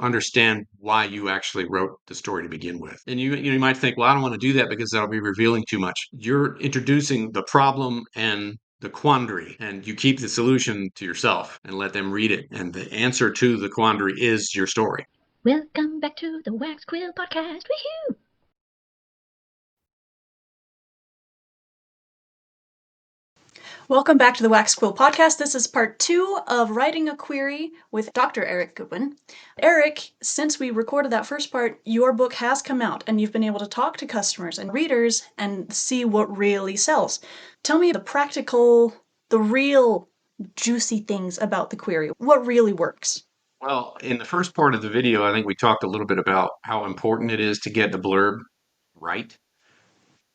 understand why you actually wrote the story to begin with. And you might think, well, I don't want to do that because that'll be revealing too much. You're introducing the problem and the quandary, and you keep the solution to yourself and let them read it. And the answer to the quandary is your story. Welcome back to the Wax Quill Podcast. Woohoo! Welcome back to the Wax Quill Podcast. This is part 2 of Writing a Query with Dr. Erik Goodwyn. Erik, since we recorded that first part, your book has come out and you've been able to talk to customers and readers and see what really sells. Tell me the real juicy things about the query. What really works? Well, in the first part of the video, I think we talked a little bit about how important it is to get the blurb right.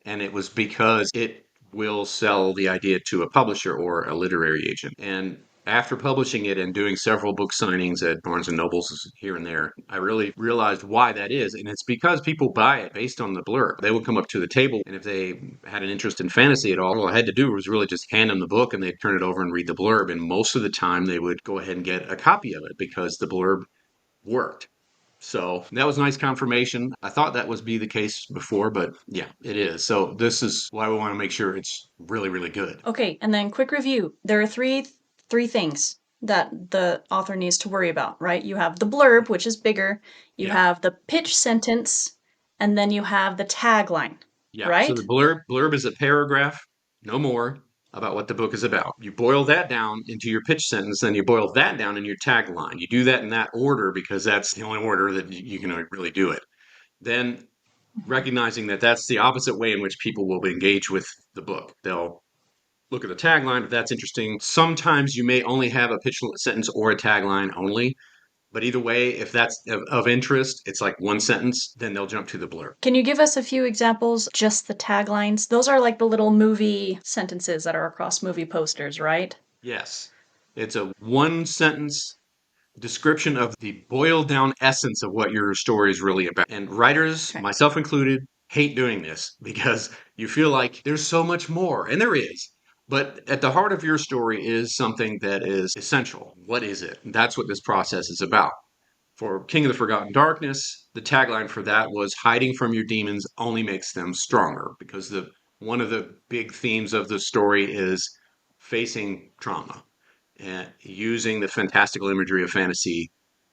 And it was because it will sell the idea to a publisher or a literary agent. And after publishing it and doing several book signings at Barnes and Nobles here and there, I really realized why that is. And it's because people buy it based on the blurb. They would come up to the table, and if they had an interest in fantasy at all I had to do was really just hand them the book and they'd turn it over and read the blurb. And most of the time, they would go ahead and get a copy of it because the blurb worked. So that was nice confirmation. I thought that was be the case before, but yeah, it is. So this is why we want to make sure it's really, really good. Okay, and then quick review. There are three things that the author needs to worry about, right? You have the blurb, which is bigger, you Yeah. have the pitch sentence, and then you have the tagline, Yeah. So the right? blurb is a paragraph, no more, about what the book is about. You boil that down into your pitch sentence, then you boil that down in your tagline. You do that in that order because that's the only order that you can really do it. Then recognizing that that's the opposite way in which people will engage with the book. They'll look at the tagline if that's interesting. Sometimes you may only have a pitch sentence or a tagline only, but either way, if that's of interest, it's like one sentence, then they'll jump to the blurb. Can you give us a few examples, just the taglines? Those are like the little movie sentences that are across movie posters, right? Yes, it's a one sentence description of the boiled down essence of what your story is really about. And writers, Okay. myself included, hate doing this because you feel like there's so much more, and there is. But at the heart of your story is something that is essential. What is it? That's what this process is about. For King of the Forgotten Darkness, the tagline for that was hiding from your demons only makes them stronger because the one of the big themes of the story is facing trauma and using the fantastical imagery of fantasy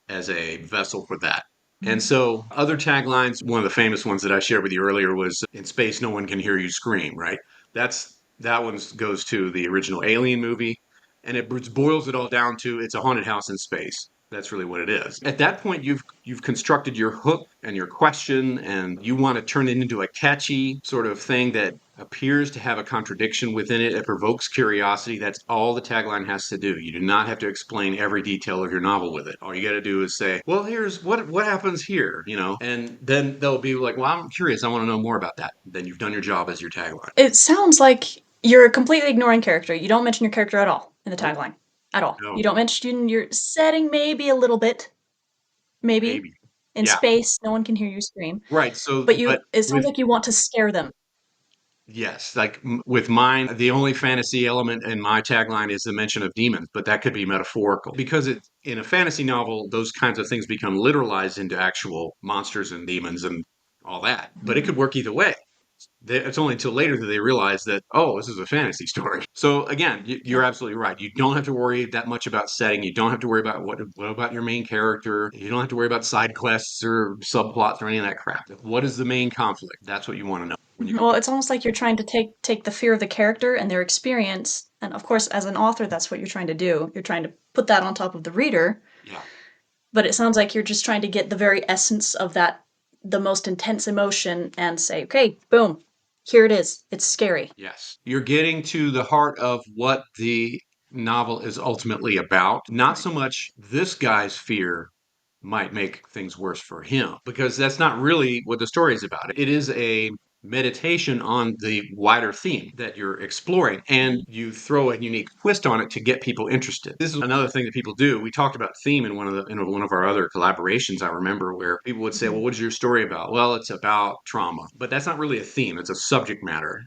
as a vessel for that. And so, other taglines, one of the famous ones that I shared with you earlier was "In space, no one can hear you scream." Right? That one goes to the original Alien movie, and it boils it all down to it's a haunted house in space. That's really what it is. At that point, you've constructed your hook and your question, and you want to turn it into a catchy sort of thing that appears to have a contradiction within it. It provokes curiosity. That's all the tagline has to do. You do not have to explain every detail of your novel with it. All you got to do is say, "Well, here's what happens here," and then they'll be like, "Well, I'm curious. I want to know more about that." Then you've done your job as your tagline. It sounds like you're completely ignoring character. You don't mention your character at all in the Nope. tagline. At all. No. You don't mention your setting, maybe a little bit. Maybe. Maybe. In Yeah. space, no one can hear you scream. Right. So, But but it sounds with like you want to scare them. yes, like with mine, the only fantasy element in my tagline is the mention of demons, but that could be metaphorical because it's in a fantasy novel, those kinds of things become literalized into actual monsters and demons and all that. But it could work either way. It's only until later that they realize that, oh, this is a fantasy story. So again, you're Yeah. absolutely right. You don't have to worry that much about setting. You don't have to worry about what about your main character. You don't have to worry about side quests or subplots or any of that crap. What is the main conflict? That's what you want to know when you go. Well, it's almost like you're trying to take the fear of the character and their experience, and of course, as an author, that's what you're trying to do. You're trying to put that on top of the reader, Yeah. but it sounds like you're just trying to get the very essence of that, the most intense emotion, and say, okay, boom, here it is. It's scary. Yes. You're getting to the heart of what the novel is ultimately about. Not Right. so much this guy's fear might make things worse for him, because that's not really what the story is about. It is a meditation on the wider theme that you're exploring, and you throw a unique twist on it to get people interested. This is another thing that people do. We talked about theme in one of our other collaborations, I remember, where people would say, "Well, what is your story about?" "Well, it's about trauma." But that's not really a theme, it's a subject matter.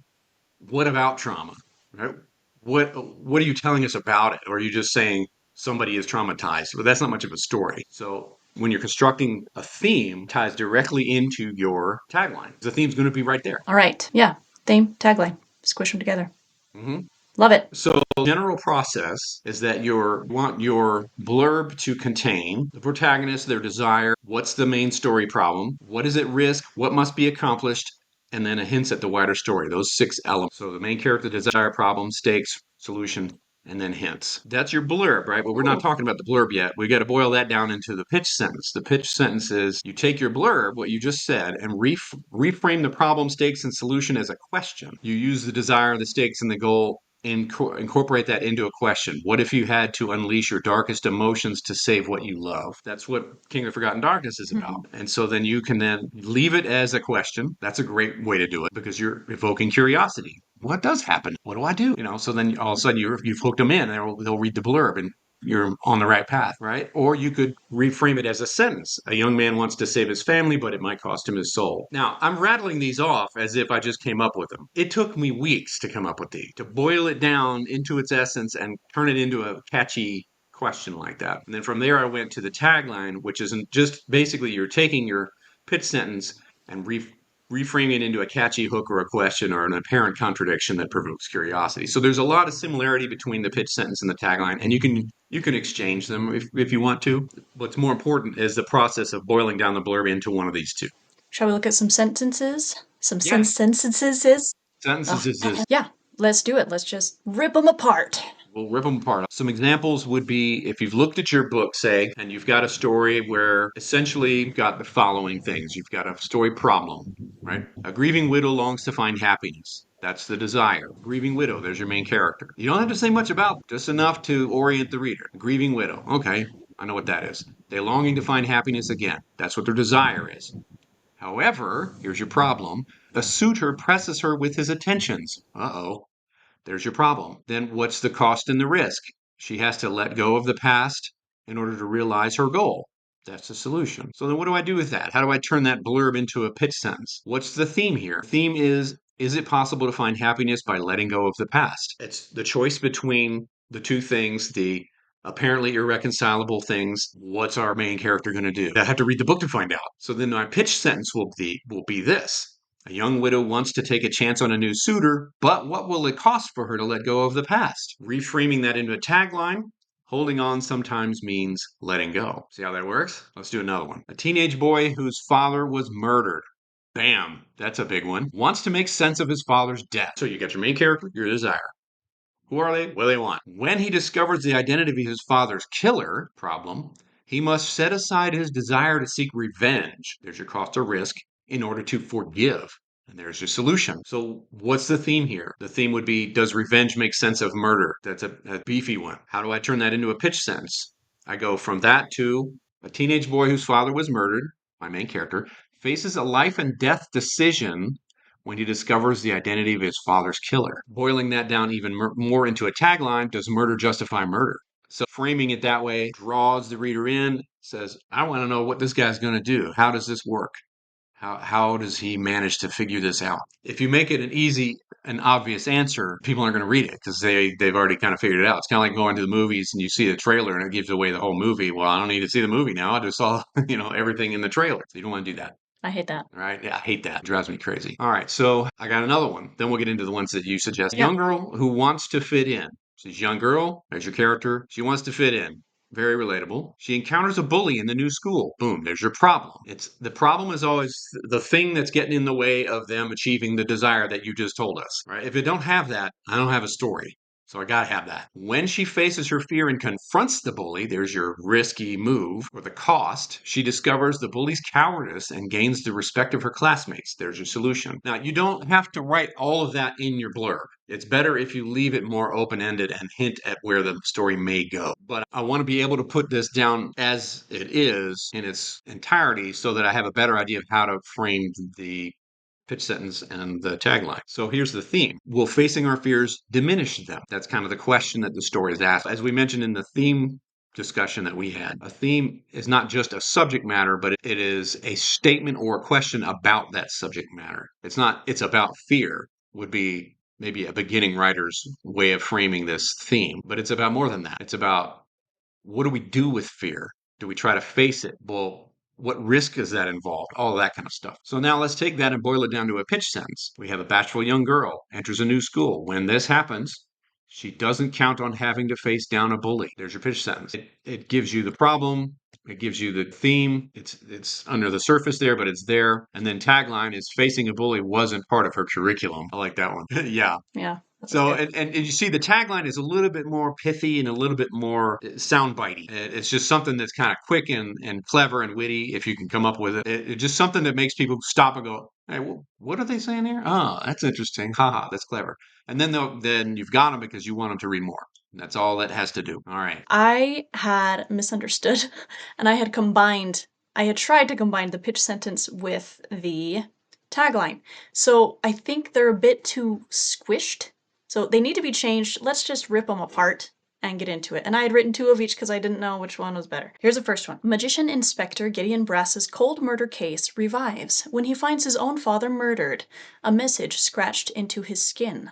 What about trauma? Right? What are you telling us about it? Or are you just saying somebody is traumatized? Well, that's not much of a story. So when you're constructing a theme, ties directly into your tagline. The theme's going to be right there. All right. Yeah. Theme, tagline. Squish them together. Mm-hmm. Love it. So the general process is that you want your blurb to contain the protagonist, their desire, what's the main story problem, what is at risk, what must be accomplished, and then a hint at the wider story. Those 6 elements. So the main character, desire, problem, stakes, solution, and then hints. That's your blurb, right? But we're not talking about the blurb yet. We got to boil that down into the pitch sentence. The pitch sentence is you take your blurb, what you just said, and reframe the problem, stakes, and solution as a question. You use the desire, the stakes, and the goal, incorporate that into a question. What if you had to unleash your darkest emotions to save what you love? That's what King of Forgotten Darkness is about. And so then you can then leave it as a question. That's a great way to do it because you're evoking curiosity. What does happen? What do I do? So then all of a sudden you've hooked them in. They'll read the blurb and you're on the right path, right? Or you could reframe it as a sentence. A young man wants to save his family, but it might cost him his soul. Now, I'm rattling these off as if I just came up with them. It took me weeks to come up with these, to boil it down into its essence and turn it into a catchy question like that. And then from there, I went to the tagline, which isn't just basically you're taking your pitch sentence and reframing it into a catchy hook or a question or an apparent contradiction that provokes curiosity. So there's a lot of similarity between the pitch sentence and the tagline, and you can exchange them if you want to. What's more important is the process of boiling down the blurb into one of these two. Shall we look at some sentences? Yeah, Sentences? sentences is Yeah, let's do it. Let's just rip them apart. we'll rip them apart. Some examples would be if you've looked at your book, say, and you've got a story where essentially you've got the following things. You've got a story problem, right? A grieving widow longs to find happiness. That's the desire. Grieving widow, there's your main character. You don't have to say much about them, just enough to orient the reader. Grieving widow. Okay, I know what that is. They're longing to find happiness again. That's what their desire is. However, here's your problem. A suitor presses her with his attentions. Uh-oh. There's your problem. Then what's the cost and the risk? She has to let go of the past in order to realize her goal. That's the solution. So then what do I do with that? How do I turn that blurb into a pitch sentence? What's the theme here? The theme is it possible to find happiness by letting go of the past? It's the choice between the two things, the apparently irreconcilable things. What's our main character going to do? I have to read the book to find out. So then my pitch sentence will be this. A young widow wants to take a chance on a new suitor, but what will it cost for her to let go of the past? Reframing that into a tagline, holding on sometimes means letting go. See how that works? Let's do another one. A teenage boy whose father was murdered. Bam, that's a big one. Wants to make sense of his father's death. So you got your main character, your desire. Who are they? What do they want? When he discovers the identity of his father's killer problem, he must set aside his desire to seek revenge. There's your cost or risk in order to forgive. And there's your solution. So, what's the theme here? The theme would be, does revenge make sense of murder? That's a beefy one. How do I turn that into a pitch sentence? I go from that to a teenage boy whose father was murdered, my main character, faces a life and death decision when he discovers the identity of his father's killer. Boiling that down even more into a tagline, does murder justify murder? So framing it that way draws the reader in, says, I want to know what this guy's going to do. How does this work? How does he manage to figure this out? If you make it an easy and obvious answer, people aren't going to read it because they've already kind of figured it out. It's kind of like going to the movies and you see the trailer and it gives away the whole movie. Well, I don't need to see the movie now. I just saw, everything in the trailer. So you don't want to do that. I hate that. All right. Yeah, I hate that. It drives me crazy. All right. So I got another one. Then we'll get into the ones that you suggest. Yeah. Young girl who wants to fit in. She's a young girl. There's your character. She wants to fit in. Very relatable. She encounters a bully in the new school. Boom, there's your problem. It's the problem is always the thing that's getting in the way of them achieving the desire that you just told us. Right? If it don't have that, I don't have a story. So I gotta have that. When she faces her fear and confronts the bully, there's your risky move or the cost. She discovers the bully's cowardice and gains the respect of her classmates. There's your solution. Now, you don't have to write all of that in your blurb. It's better if you leave it more open-ended and hint at where the story may go. But I want to be able to put this down as it is in its entirety so that I have a better idea of how to frame the pitch sentence and the tagline. So here's the theme. Will facing our fears diminish them? That's kind of the question that the story is asked. As we mentioned in the theme discussion that we had, a theme is not just a subject matter, but it is a statement or a question about that subject matter. It's about fear, would be maybe a beginning writer's way of framing this theme, but it's about more than that. It's about what do we do with fear? Do we try to face it? Well, what risk does that involve? All of that kind of stuff. So now let's take that and boil it down to a pitch sentence. We have a bashful young girl enters a new school. When this happens, she doesn't count on having to face down a bully. There's your pitch sentence. It gives you the problem. It gives you the theme. It's under the surface there, but it's there. And then tagline is facing a bully wasn't part of her curriculum. I like that one. Yeah. Yeah, that was So, good. and you see the tagline is a little bit more pithy and a little bit more soundbitey. It's just something that's kind of quick and clever and witty if you can come up with it. It's just something that makes people stop and go, hey, what are they saying here? Oh, that's interesting. Haha, that's clever. And then you've got them because you want them to read more. That's all it has to do. All right. I had misunderstood and I had tried to combine the pitch sentence with the tagline. So I think they're a bit too squished. So they need to be changed. Let's just rip them apart and get into it. And I had written two of each because I didn't know which one was better. Here's the first one. Magician Inspector Gideon Brass's cold murder case revives when he finds his own father murdered, a message scratched into his skin.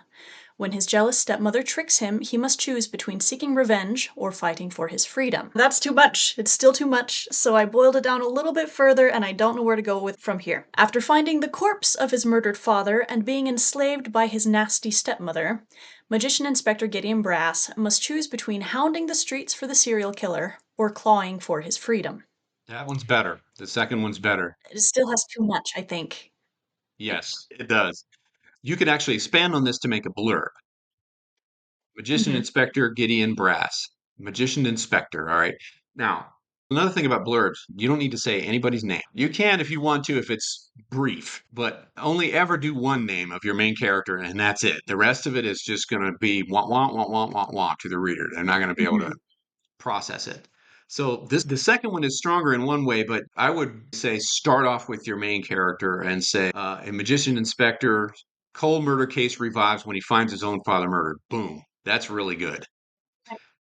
When his jealous stepmother tricks him, he must choose between seeking revenge or fighting for his freedom. That's too much. It's still too much, so I boiled it down a little bit further and I don't know where to go with from here. After finding the corpse of his murdered father and being enslaved by his nasty stepmother, Magician Inspector Gideon Brass must choose between hounding the streets for the serial killer or clawing for his freedom. That one's better. The second one's better. It still has too much, I think. Yes, it does. You could actually expand on this to make a blurb. Magician Mm-hmm. Inspector Gideon Brass. Magician Inspector. All right. Now, another thing about blurbs, you don't need to say anybody's name. You can if you want to, if it's brief, but only ever do one name of your main character, and that's it. The rest of it is just going to be wah, wah, wah, wah, wah, wah to the reader. They're not going to be able to Mm-hmm. process it. So the second one is stronger in one way, but I would say start off with your main character and say a magician inspector cold murder case revives when he finds his own father murdered. Boom. That's really good.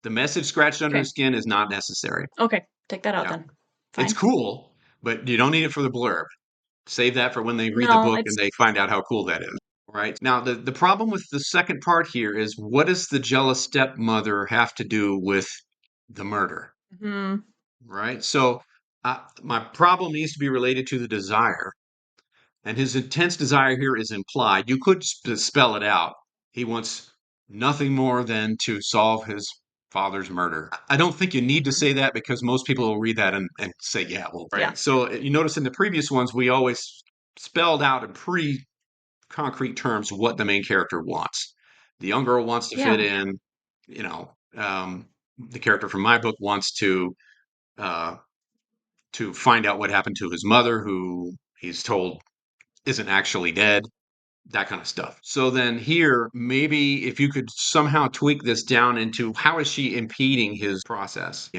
The message scratched under Okay. his skin is not necessary. Okay. Take that out Yeah. then. It's Fine. cool, but you don't need it for the blurb. Save that for when they read the No, book and it's they find out how cool that is. Right. Now, the problem with the second part here is what does the jealous stepmother have to do with the murder? hmm. Right. So, my problem needs to be related to the desire. And his intense desire here is implied. You could spell it out. He wants nothing more than to solve his father's murder. I don't think you need to say that because most people will read that and say, yeah, well, Yeah. right. So you notice in the previous ones, we always spelled out in pretty concrete terms what the main character wants. The young girl wants to Yeah. fit in, you know, the character from my book wants uh, to find out what happened to his mother, who he's told isn't actually dead, that kind of stuff. So then here, maybe if you could somehow tweak this down into how is she impeding his process?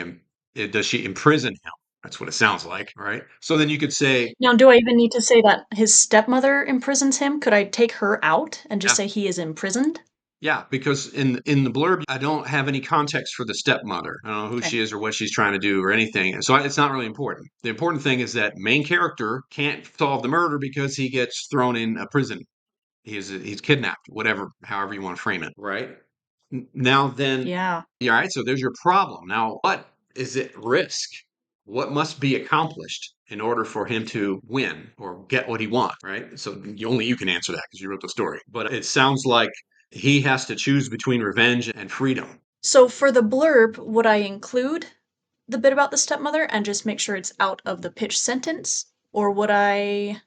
Does she imprison him? That's what it sounds like, right? So then you could say, Now, do I even need to say that his stepmother imprisons him? Could I take her out and just yeah, say he is imprisoned? yeah, because in the blurb, I don't have any context for the stepmother. I don't know who Okay. she is or what she's trying to do or anything. So it's not really important. The important thing is that main character can't solve the murder because he gets thrown in a prison. He's kidnapped, whatever, however you want to frame it, right? Now then, Yeah. yeah, all right. So there's your problem. Now, what is at risk? What must be accomplished in order for him to win or get what he wants, right? So only you can answer that because you wrote the story. But it sounds like he has to choose between revenge and freedom. So for the blurb, would I include the bit about the stepmother and just make sure it's out of the pitch sentence? Or would I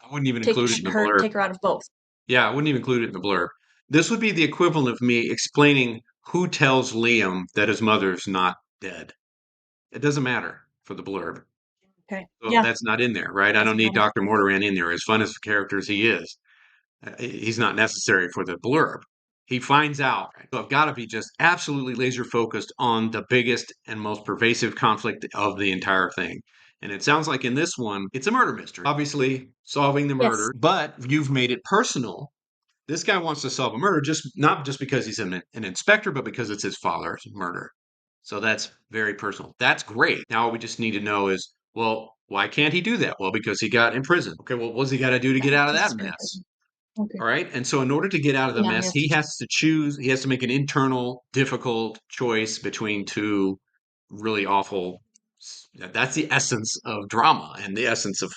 I wouldn't even include it in the blurb. take her out of both? Yeah, I wouldn't even include it in the blurb. This would be the equivalent of me explaining who tells Liam that his mother's not dead. It doesn't matter for the blurb. Okay. So Yeah. that's not in there, right? I don't Doesn't need matter. Dr. Mordoran in there. As fun as a character as he is, he's not necessary for the blurb. He finds out. So I've got to be just absolutely laser focused on the biggest and most pervasive conflict of the entire thing. And it sounds like in this one, it's a murder mystery. Obviously, solving the Yes. murder, but you've made it personal. This guy wants to solve a murder just not just because he's an inspector, but because it's his father's murder. So that's very personal. That's great. Now all we just need to know is, well, why can't he do that? Well, because he got imprisoned. Okay, well, what's he got to do to Yeah. get out of Because that it's been mess? prison. Okay. All right. And so, in order to get out of the Yeah. mess, Yes. he has to choose, he has to make an internal, difficult choice between two really awful. That's the essence of drama and the essence of,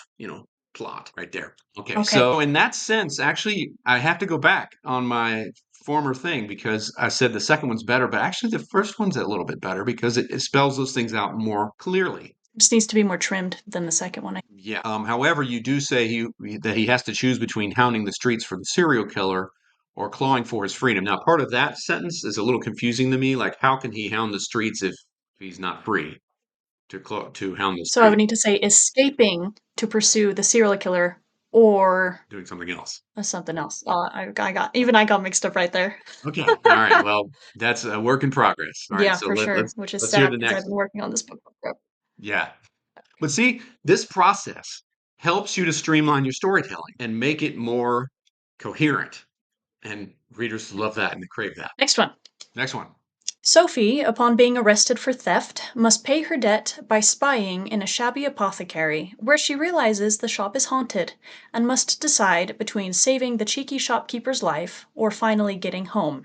plot right there. Okay, Okay. so in that sense, actually, I have to go back on my former thing because I said the second one's better, but actually the first one's a little bit better because it spells those things out more clearly. Just needs to be more trimmed than the second one. Yeah. However, you do say that he has to choose between hounding the streets for the serial killer or clawing for his freedom. Now, part of that sentence is a little confusing to me. Like, how can he hound the streets if he's not free to hound the So I would street need to say escaping to pursue the serial killer or doing something else? something else. I got mixed up right there. Okay. All right. Well, that's a work in progress. All right. Yeah, So for sure, let's which is let's hear sad the because I've next been one. working on this book forever. Yeah. But see, this process helps you to streamline your storytelling and make it more coherent. And readers love that and they crave that. Next one. Next one. Sophie, upon being arrested for theft, must pay her debt by spying in a shabby apothecary, where she realizes the shop is haunted and must decide between saving the cheeky shopkeeper's life or finally getting home.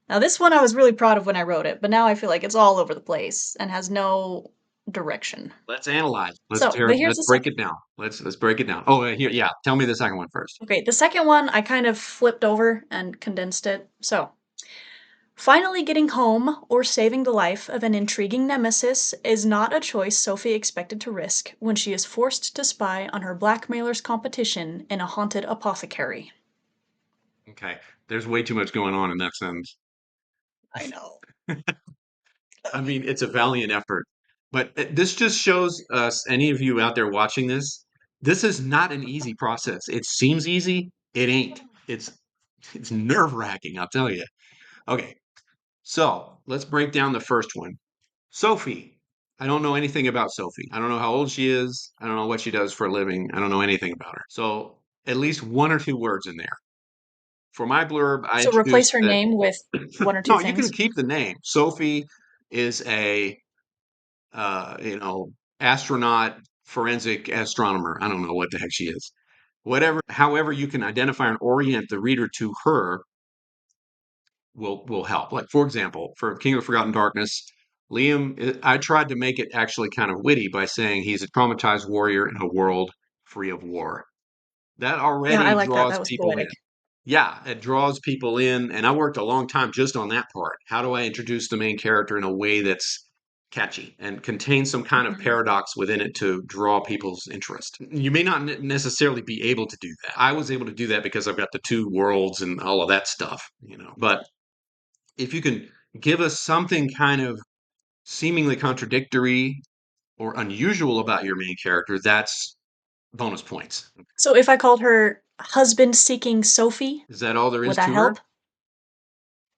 Now, this one I was really proud of when I wrote it, but now I feel like it's all over the place and has no direction. Let's analyze. But here's Let's the break second. it down. Let's break it down. Oh, here, yeah. Tell me the second one first. Okay, the second one I kind of flipped over and condensed it. So, finally getting home or saving the life of an intriguing nemesis is not a choice Sophie expected to risk when she is forced to spy on her blackmailer's competition in a haunted apothecary. Okay. There's way too much going on in that sentence. I know. I mean, it's a valiant effort, but this just shows us, any of you out there watching this is not an easy process. It seems easy, it ain't. It's nerve-wracking, I'll tell you. Okay, so let's break down the first one. Sophie. I don't know anything about Sophie. I don't know how old she is. I don't know what she does for a living. I don't know anything about her. So at least one or two words in there. For my blurb, I So replace introduced her that. name with one or two No, you can things. keep the name. Sophie is a you know, astronaut, forensic astronomer. I don't know what the heck she is. Whatever, however you can identify and orient the reader to her will help. Like for example, for King of the Forgotten Darkness, I tried to make it actually kind of witty by saying he's a traumatized warrior in a world free of war. That Yeah, I already like that. draws That was people poetic. in. Yeah, it draws people in, and I worked a long time just on that part. How do I introduce the main character in a way that's catchy and contains some kind of Mhm. paradox within it to draw people's interest? You may not necessarily be able to do that. I was able to do that because I've got the two worlds and all of that stuff. But if you can give us something kind of seemingly contradictory or unusual about your main character, that's bonus points. So if I called her husband seeking Sophie, Is that all there would is that to her? help?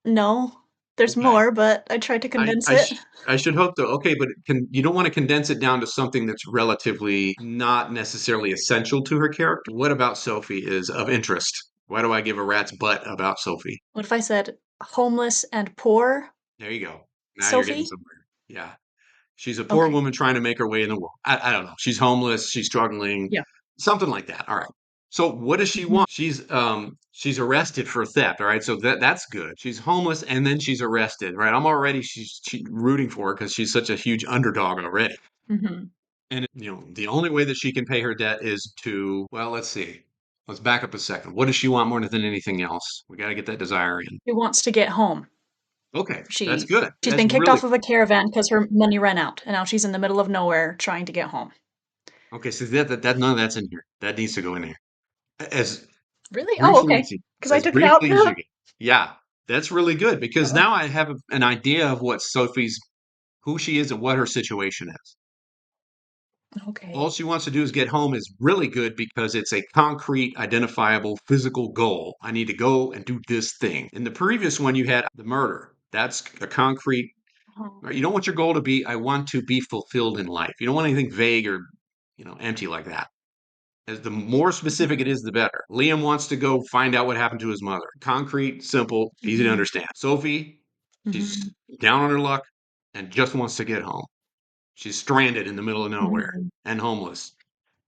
No. There's Okay. more, but I tried to I condense I it. sh I should hope though. Okay, but you don't want to condense it down to something that's relatively not necessarily essential to her character. What about Sophie is of interest? Why do I give a rat's butt about Sophie? What if I said homeless and poor There you go. Now you're getting Sophie? somewhere. Yeah. She's a poor Okay. woman trying to make her way in the world. I don't know. She's homeless, she's struggling, Yeah. something like that. All right. So what does she Mhm. want? She's arrested for theft. All right. So that's good. She's homeless and then she's arrested. Right. I'm already she rooting for her because she's such a huge underdog already. Mhm. And the only way that she can pay her debt is to, well, let's see. Let's back up a second. What does she want more than anything else? We got to get that desire in. She wants to get home. Okay, that's She good. she's That's been kicked really off of a caravan because her money ran out, and now she's in the middle of nowhere trying to get home. okay. So that none of that's in here. That needs to go in here. As Really? Oh, briefly okay. as you, Because I as took it out. briefly as you can. Yeah, that's really good because Uh-oh. now I have an idea of who she is and what her situation is. Okay. All she wants to do is get home is really good because it's a concrete, identifiable, physical goal. I need to go and do this thing. In the previous one, you had the murder. That's a concrete. Oh. You don't want your goal to be, I want to be fulfilled in life. You don't want anything vague or, empty like that. As the more specific Mhm. it is, the better. Liam wants to go find out what happened to his mother. Concrete, simple, easy to Mhm. understand. Sophie, she's Mhm. down on her luck and just wants to get home. She's stranded in the middle of nowhere Mhm. and homeless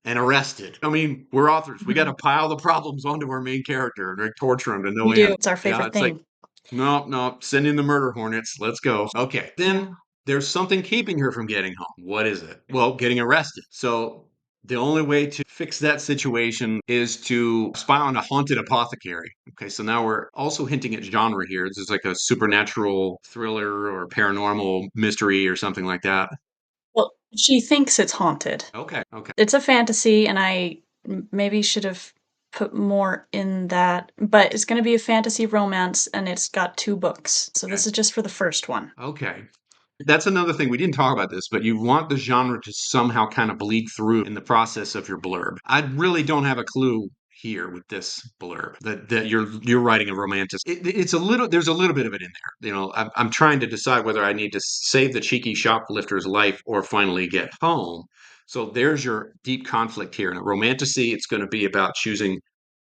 and arrested. I mean, we're authors. We got to Mhm. pile the problems onto our main character and like, torture him to no We do. end. It's our Yeah, favorite it's like, thing. no, no, send in the murder hornets. Let's go. Okay, then Yeah. there's something keeping her from getting home. What is it? Well, getting arrested. So the only way to fix that situation is to spy on a haunted apothecary. Okay, so now we're also hinting at genre here. This is like a supernatural thriller or paranormal mystery or something like that. Well, she thinks it's haunted. Okay, okay. It's a fantasy, and I maybe should have put more in that, but it's going to be a fantasy romance, and it's got 2 books. So Okay. this is just for the first one. Okay. That's another thing. We didn't talk about this, but you want the genre to somehow kind of bleed through in the process of your blurb. I really don't have a clue here with this blurb that you're writing a romantic. It's a little. There's a little bit of it in there. You know, I'm trying to decide whether I need to save the cheeky shoplifter's life or finally get home. So there's your deep conflict here. In a romantasy, it's going to be about choosing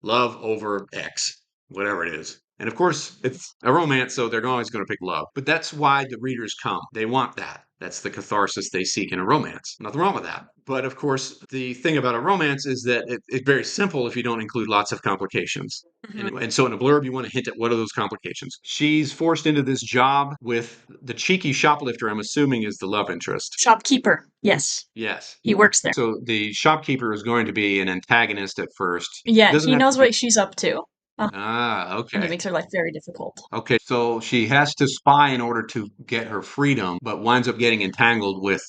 love over X, whatever it is. And of course, it's a romance, so they're always going to pick love. But that's why the readers come. They want that. That's the catharsis they seek in a romance. Nothing wrong with that. But of course, the thing about a romance is that it's very simple if you don't include lots of complications. Mhm. And so in a blurb, you want to hint at what are those complications. She's forced into this job with the cheeky shoplifter, I'm assuming is the love interest. Shopkeeper. Yes. Yes. He works there. So the shopkeeper is going to be an antagonist at first. Yeah, Doesn't he have to knows be. what she's up to. And it Okay. makes her life very difficult. Okay. So she has to spy in order to get her freedom, but winds up getting entangled with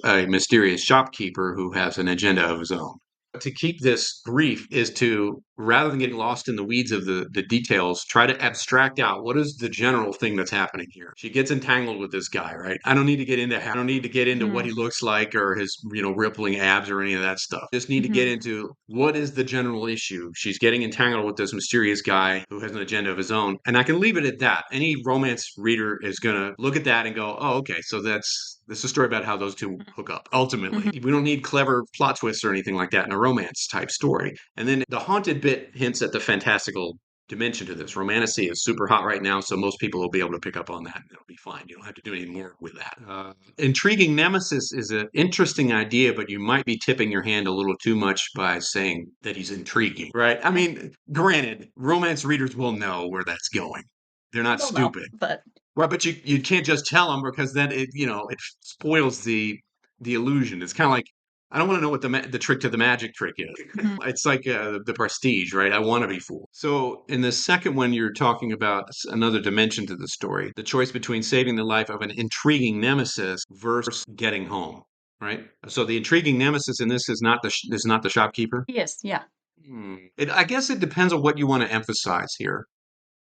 a mysterious shopkeeper who has an agenda of his own. To keep this brief is to, rather than getting lost in the weeds of the details, try to abstract out what is the general thing that's happening here. She gets entangled with this guy, right? I don't need to get into how, I don't need to get into what Mhm. he looks like or his, rippling abs or any of that stuff. Just need to get Mhm. into what is the general issue. She's getting entangled with this mysterious guy who has an agenda of his own. And I can leave it at that. Any romance reader is going to look at that and go, oh, okay, so this is a story about how those two hook up. Ultimately, Mhm. we don't need clever plot twists or anything like that in a romance type story. And then the haunted bit hints at the fantastical dimension to this. Romantasy is super hot right now, so most people will be able to pick up on that. And it'll be fine. You don't have to do any more with that. Intriguing nemesis is an interesting idea, but you might be tipping your hand a little too much by saying that he's intriguing, right? I mean, granted, romance readers will know where that's going. They're not They'll know, stupid. but Right, but you can't just tell them because then it spoils the illusion. It's kind of like I don't want to know what the trick to the magic trick is. mhm. It's like the prestige, right? I want to be fooled. So in the second one, you're talking about another dimension to the story: the choice between saving the life of an intriguing nemesis versus getting home, right? So the intriguing nemesis in this is not the shopkeeper. Yes, yeah. I guess it depends on what you want to emphasize here.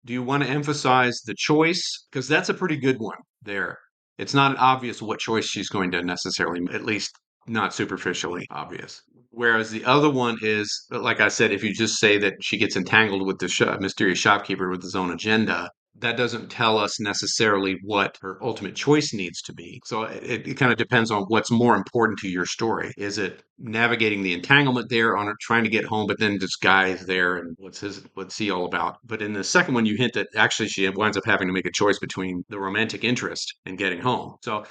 Do you want to emphasize the choice? Because that's a pretty good one there. It's not obvious what choice she's going to necessarily, at least not superficially obvious. Whereas the other one is, like I said, if you just say that she gets entangled with the mysterious shopkeeper with his own agenda, that doesn't tell us necessarily what her ultimate choice needs to be. So it kind of depends on what's more important to your story. Is it navigating the entanglement there on her trying to get home, but then this guy is there and what's he all about? But in the second one, you hint that actually she winds up having to make a choice between the romantic interest and getting home. So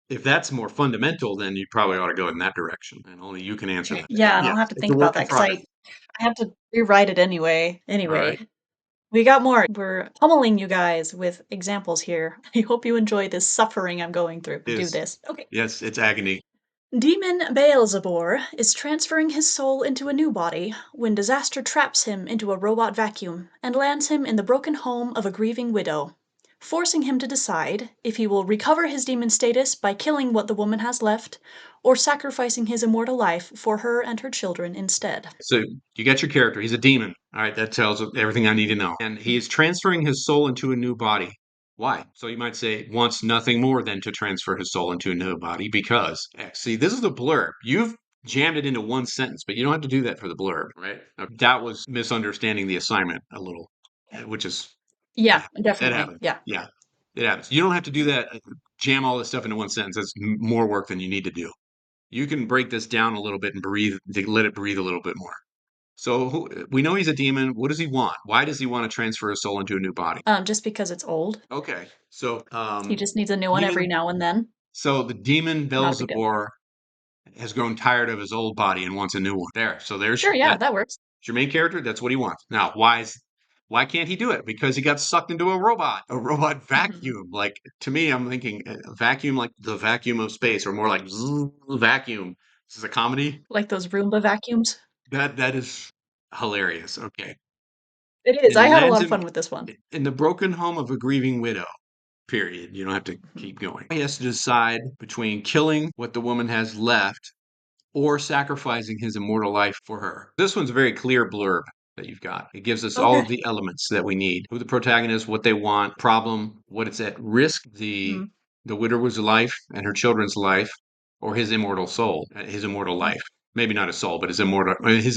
if that's more fundamental, then you probably ought to go in that direction, and only you can answer that. Yeah, and Yeah, I'll have to it's a think about work in that because progress. I have to rewrite it anyway. All right, We got more. We're pummeling you guys with examples here. I hope you enjoy this suffering I'm going through to it do is. this. Okay. Yes, it's agony. Demon Beelzebor is transferring his soul into a new body when disaster traps him into a robot vacuum and lands him in the broken home of a grieving widow, forcing him to decide if he will recover his demon status by killing what the woman has left or sacrificing his immortal life for her and her children instead. So you get your character. He's a demon. All right, that tells everything I need to know. And he's transferring his soul into a new body. Why? So you might say wants nothing more than to transfer his soul into a new body because X. See, this is the blurb. You've jammed it into one sentence, but you don't have to do that for the blurb, right? Now, that was misunderstanding the assignment a little, which is Yeah, yeah, that definitely. happens. Yeah. Yeah, it happens. You don't have to do that. Jam all this stuff into one sentence. That's more work than you need to do. You can break this down a little bit and breathe, let it breathe a little bit more. So we know he's a demon. What does he want? Why does he want to transfer his soul into a new body? Just because it's old. Okay, so He just needs a new one every demon. now and then. So the demon Not a big deal. Belzebor has grown tired of his old body and wants a new one. There. So there's Sure, yeah, that's that works. your main character. That's what he wants. Now, why is Why can't he do it? Because he got sucked into a robot Mhm. vacuum. Like to me, I'm thinking a vacuum like the vacuum of space, or more like zzz, vacuum. This is a comedy. Like those Roomba vacuums. That is hilarious. Okay. It is. And I he had a lands lot of fun with this one. in the broken home of a grieving widow. Period. You don't have to Mhm. keep going. He has to decide between killing what the woman has left or sacrificing his immortal life for her. This one's a very clear blurb that you've got. It gives us all Okay. of the elements that we need. Who the protagonist, what they want, problem, what it's at risk, Mhm. the widower's life and her children's life, or his immortal soul, his immortal life. Maybe not his soul, but his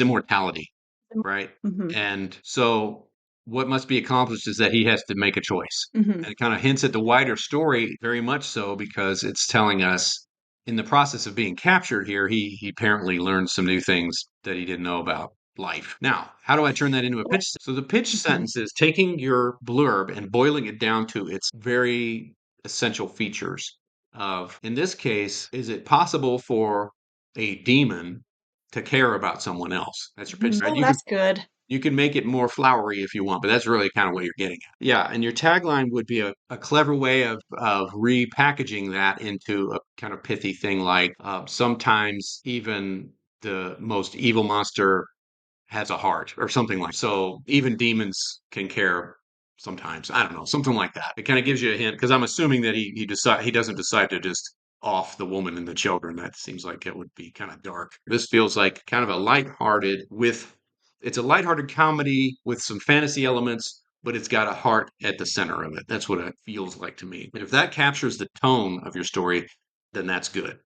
immortality, right? Mm-hmm. And so what must be accomplished is that he has to make a choice. Mm-hmm. And it kind of hints at the wider story very much so because it's telling us in the process of being captured here, he apparently learned some new things that he didn't know about life. Now, how do I turn that into a pitch? So the pitch Mm-hmm. sentence is taking your blurb and boiling it down to its very essential features of, in this case, is it possible for a demon to care about someone else? That's your pitch, right? Oh, that's good. You can make it more flowery if you want, but that's really kind of what you're getting at. Yeah, and your tagline would be a clever way of repackaging that into a kind of pithy thing like sometimes even the most evil monster has a heart or something like so even demons can care sometimes. I don't know, something like that. It kind of gives you a hint because I'm assuming that he doesn't decide to just off the woman and the children. That seems like it would be kind of dark. This feels like kind of a lighthearted with it's a lighthearted comedy with some fantasy elements, but it's got a heart at the center of it. That's what it feels like to me. And if that captures the tone of your story, then that's good.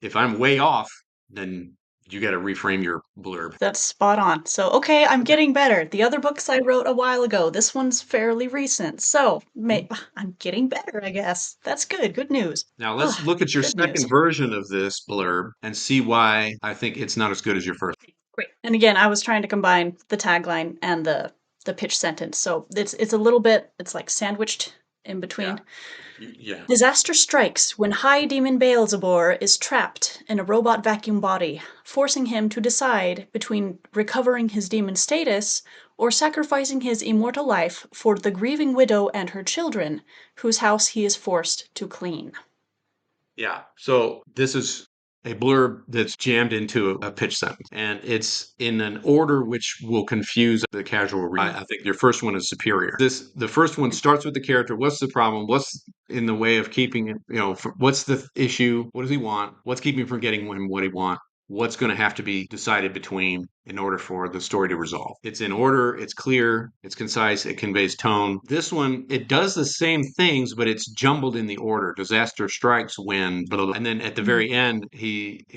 If I'm way off, then you got to reframe your blurb. That's spot on. So, okay, I'm getting better. The other books I wrote a while ago, this one's fairly recent. So, I'm getting better, I guess. That's good. Good news. Now let's Ah, look at your good news. second version of this blurb and see why I think it's not as good as your first. Great. And again, I was trying to combine the tagline and the pitch sentence. So, it's a little bit it's like sandwiched in Yeah. between. Yeah. Disaster strikes when High Demon Beelzebor is trapped in a robot vacuum body, forcing him to decide between recovering his demon status or sacrificing his immortal life for the grieving widow and her children, whose house he is forced to clean. Yeah. So this is a blurb that's jammed into a pitch sentence, and it's in an order which will confuse the casual reader. I think your first one is superior. The first one starts with the character. What's the problem? What's in the way of keeping it? What's the issue? What does he want? What's keeping him from getting him what he wants? What's going to have to be decided between in order for the story to resolve. It's in order, it's clear, it's concise, it conveys tone. This one, it does the same things, but it's jumbled in the order. Disaster strikes when, blah, blah, blah. And then at the Mhm. very end,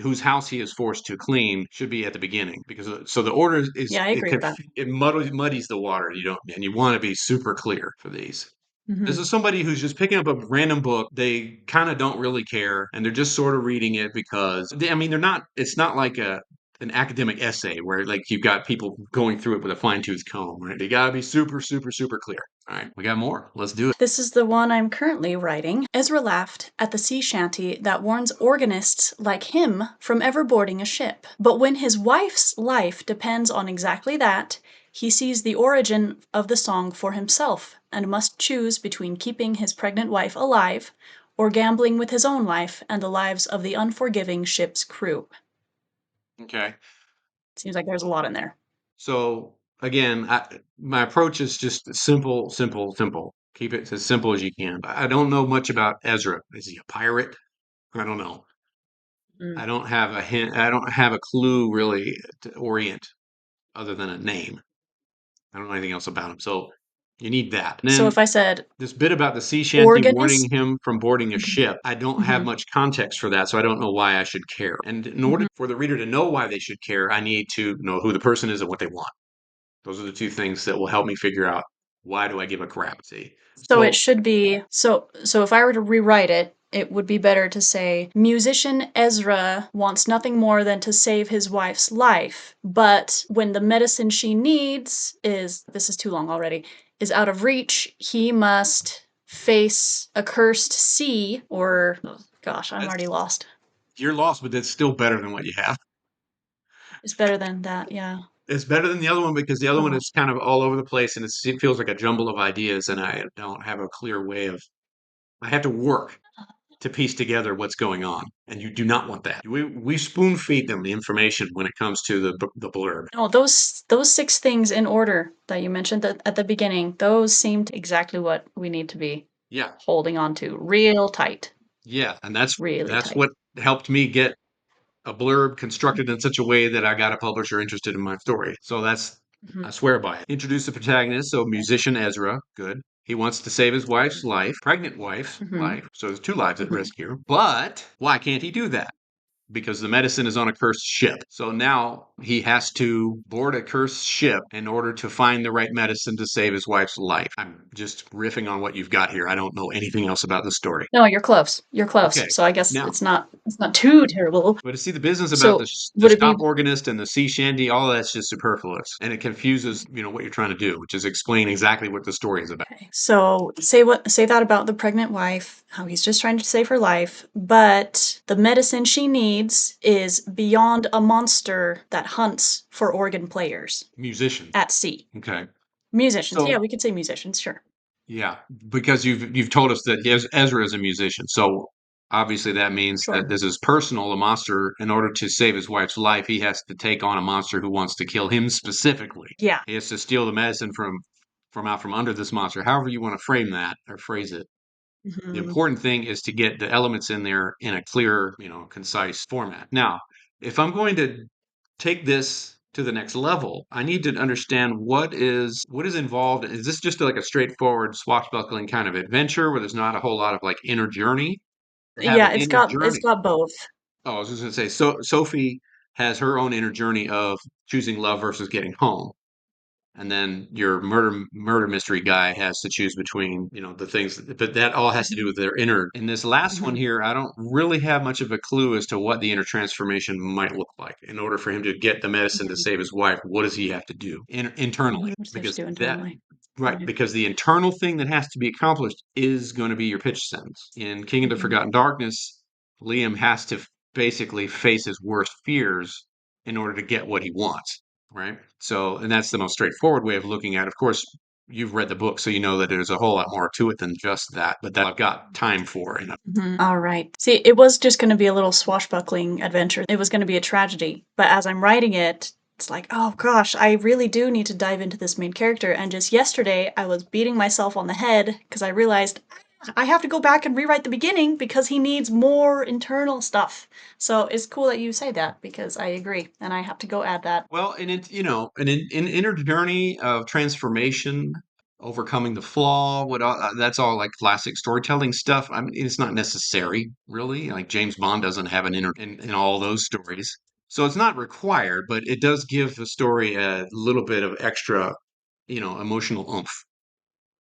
whose house he is forced to clean should be at the beginning because so the order is Yeah, I agree with that. it muddies the water. You don't, and you want to be super clear for these. This Hmm. is somebody who's just picking up a random book. They kind of don't really care, and they're just sort of reading it because I mean they're not. It's not like an academic essay where like you've got people going through it with a fine tooth comb, right? They gotta be super, super, super clear. All right, we got more. Let's do it. This is the one I'm currently writing. Ezra laughed at the sea shanty that warns organists like him from ever boarding a ship. But when his wife's life depends on exactly that, he sees the origin of the song for himself and must choose between keeping his pregnant wife alive or gambling with his own life and the lives of the unforgiving ship's crew. Okay. Seems like there's a lot in there. So again, my approach is just simple, simple, simple. Keep it as simple as you can. I don't know much about Ezra. Is he a pirate? I don't know. I Mm. don't have a hint. I don't have a clue really to orient other than a name. I don't know anything else about him. So you need that. And So then if I said this bit about the sea shanty warning organist, him from boarding a ship, I don't have mhm, much context for that, so I don't know why I should care. And in order mhm. for the reader to know why they should care, I need to know who the person is and what they want. Those are the two things that will help me figure out why do I give a crap. See, So it so should be so if I were to rewrite it, it would be better to say musician Ezra wants nothing more than to save his wife's life, but when the medicine she needs is this is too long already, is out of reach, he must face a cursed sea or oh, gosh, I'm already that's, lost. you're lost, but that's still better than what you have. It's better than that, yeah. It's better than the other one because the other one Oh, is kind of all over the place and it feels like a jumble of ideas, and I don't have a clear way of. I have to work to piece together what's going on, and you do not want that. We spoon feed them the information when it comes to the blurb. no, those six things in order that you mentioned at the beginning, those seemed exactly what we need to be Yeah, holding on to real tight, yeah, and that's really that's tight. what helped me get a blurb constructed in such a way that I got a publisher interested in my story. So that's, Mhm. I swear by it. Introduce the protagonist, so musician Ezra, good. He wants to save his wife's life, pregnant wife's Mhm. life. So there's two lives at Mhm. risk here. But why can't he do that? Because the medicine is on a cursed ship. So now he has to board a cursed ship in order to find the right medicine to save his wife's life. I'm just riffing on what you've got here. I don't know anything else about the story. No, you're close. You're close. Okay. So I guess Now, it's not too terrible. but to see the business about So the would it shop be organist and the sea shanty, all that's just superfluous, and it confuses what you're trying to do, which is explain exactly what the story is about. okay? So say that about the pregnant wife, how he's just trying to save her life, but the medicine she needs is beyond a monster that hunts for organ players Musicians, at sea. okay. Musicians, yeah, So we could say musicians, sure. yeah, because you've told us that Ezra is a musician, so obviously that means that Sure. this is personal. A monster, in order to save his wife's life, he has to take on a monster who wants to kill him specifically. Yeah. He has to steal the medicine from out from under this monster. However you want to frame that or phrase it. The Mhm. important thing is to get the elements in there in a clear, concise format. Now, if I'm going to take this to the next level, I need to understand what is involved. Is this just like a straightforward swashbuckling kind of adventure where there's not a whole lot of like inner journey? Have Yeah, an inner it's journey. got both. Oh, I was just gonna say, so Sophie has her own inner journey of choosing love versus getting home, and then your murder mystery guy has to choose between the things, but that all has to do Mhm. with their inner. In this last one Mhm. here, I don't really have much of a clue as to what the inner transformation might look like. In order for him to get the medicine to Mhm. save his wife, what does he have to do internally? Mhm. What does he have to Because do that internally? right, Right. because the internal thing that has to be accomplished is going to be your pitch sentence. In King of the Mhm. Forgotten Darkness, Liam has to basically face his worst fears in order to get what he wants, right? So, and that's the most straightforward way of looking at it. Of course, you've read the book, so you know that there's a whole lot more to it than just that, but that I've got time for. Mhm. All right. See, it was just going to be a little swashbuckling adventure. It was going to be a tragedy. But as I'm writing it, it's like, oh gosh, I really do need to dive into this main character. And just yesterday, I was beating myself on the head because I realized I have to go back and rewrite the beginning because he needs more internal stuff. So it's cool that you say that because I agree. And I have to go add that. Well, and it's, an inner journey of transformation, overcoming the flaw, that's all like classic storytelling stuff. I mean, it's not necessary, really. Like James Bond doesn't have an inner in all those stories. So it's not required, but it does give the story a little bit of extra, emotional oomph.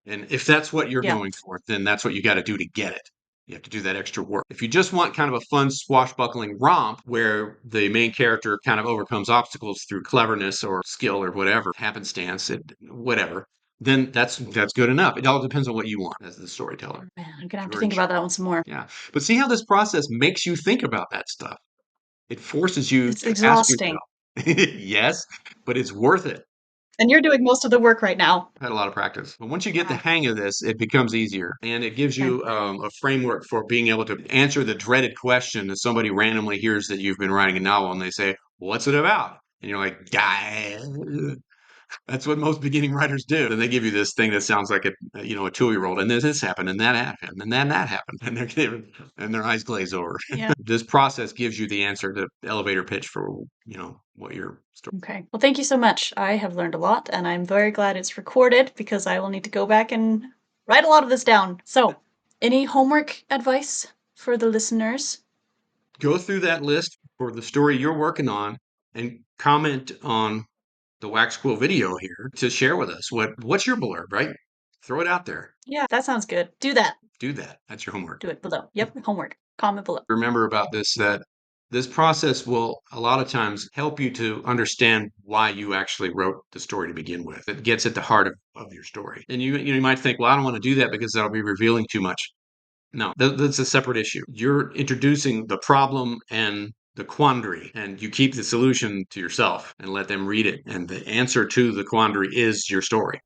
And if that's what you're Yeah. going for, then that's what you got to do to get it. You have to do that extra work. If you just want kind of a fun swashbuckling romp where the main character kind of overcomes obstacles through cleverness or skill or whatever, happenstance, whatever, then that's good enough. It all depends on what you want as the storyteller. Man, I'm going to have to You're in think about charge. that one some more. Yeah. But see how this process makes you think about that stuff. It forces you It's to ask exhausting. yourself, yes, but it's worth it. And you're doing most of the work right now. Had a lot of practice. But once you get the Wow. hang of this, it becomes easier. And it gives Okay. you a framework for being able to answer the dreaded question that somebody randomly hears that you've been writing a novel and they say, "What's it about?" And you're like, "Guy." That's what most beginning writers do. Then they give you this thing that sounds like a 2-year old, and then this happened, and that happened, and then that happened, and their eyes glaze over. Yeah. This process gives you the answer, the elevator pitch for what your story. Okay. Well, thank you so much. I have learned a lot, and I'm very glad it's recorded because I will need to go back and write a lot of this down. So, any homework advice for the listeners? Go through that list for the story you're working on and comment on the Wax Quill video here to share with us what's your blurb, right? Throw it out there. Yeah, that sounds good. Do that. Do that. That's your homework. Do it below. Yep, homework. Comment below. Remember about this that this process will a lot of times help you to understand why you actually wrote the story to begin with. It gets at the heart of your story. And you might think, well, I don't want to do that because that'll be revealing too much. No, that's a separate issue. You're introducing the problem and the quandary, and you keep the solution to yourself and let them read it. And the answer to the quandary is your story.